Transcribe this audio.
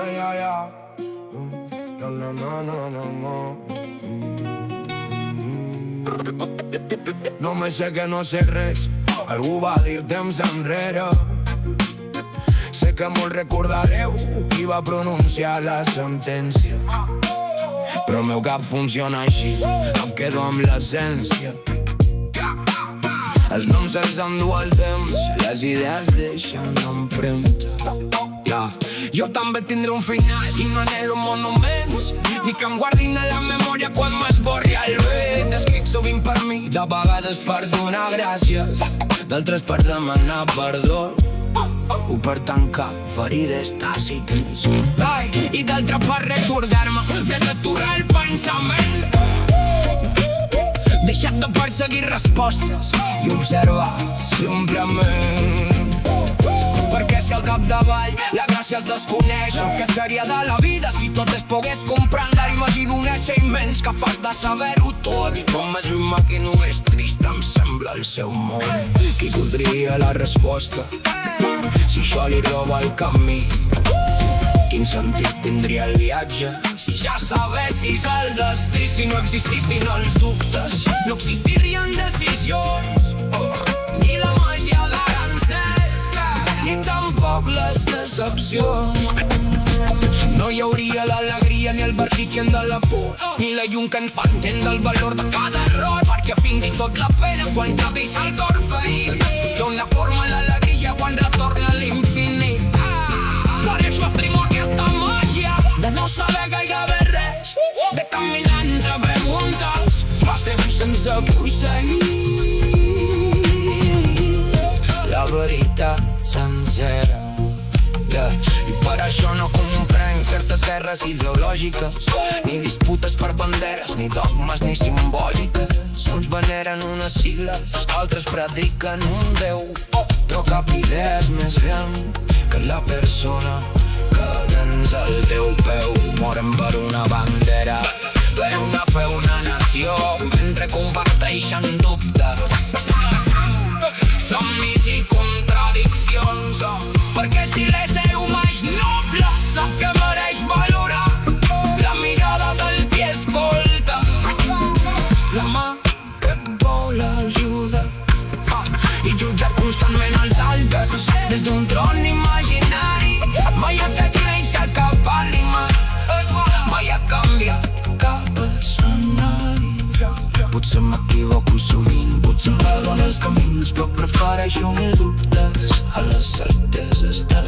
yeah, yeah. No, no, no, no, no, no. Només sé que no sé res, algú va dir temps enrere. Sé que molt recordareu qui va pronunciar la sentència, però el meu cap funciona així, em quedo amb l'essència. Els noms se'ls endú el temps, les idees deixen empremta. Jo també tindré un final i no anhelo monuments, ni que em guardin a la memòria quan m'esborri el vent. Escric sovint per mi, de vegades per donar gràcies, d'altres per demanar perdó, o per tancar ferides tàcites. I d'altra per recordar-me de d'aturar el pensament, deixat de perseguir respostes i observar simplement. Perquè si al capdavall la gràcia es desconeix, què seria de la vida si tot es pogués comprendre? Imagino un ésser immens capaç de saber-ho tot, i com és un que només trist em sembla el seu món. Qui voldria la resposta si això li roba el camí? Quin sentit tindria el viatge si ja sabessis el destí? Si no existissin els dubtes, no existirien decisions, ni la màgia d'arancet, ni tampoc les decepcions. No hi hauria l'alegria ni el vertigen de la por, ni la llum que ens fa entendre el valor de cada error, perquè fins i tot la pena quan ja deixa el cor ferit dona forma a l'alegria quan retorna a l'infinit. Per això estrimo aquesta màgia de no saber gairebé res, de caminar entre preguntes, pas temps sense aconseguir la veritat sencera. I per això no comprenc certes guerres ideològiques, ni disputes per banderes, ni dogmes, ni simbòliques. Uns veneren unes sigles, altres prediquen un déu, però cap idea és més gran que la persona que tens al teu peu. Moren per una bandera, per una fe, una nació, mentre comparteixen dubtes, somnis i contradiccions. Perquè si l'ésser humà és noble, sap que mereix valorar la mirada del qui escolta, la mà que et vol ajuda, i jutjar constantment els altres des d'un tron imaginari. Mai ha fet néixer cap ànima, mai ha canviat cap escenari. Potser m'equivoco sovint, potser em perdono els camins, però prefereixo mil dubtes a les certeses de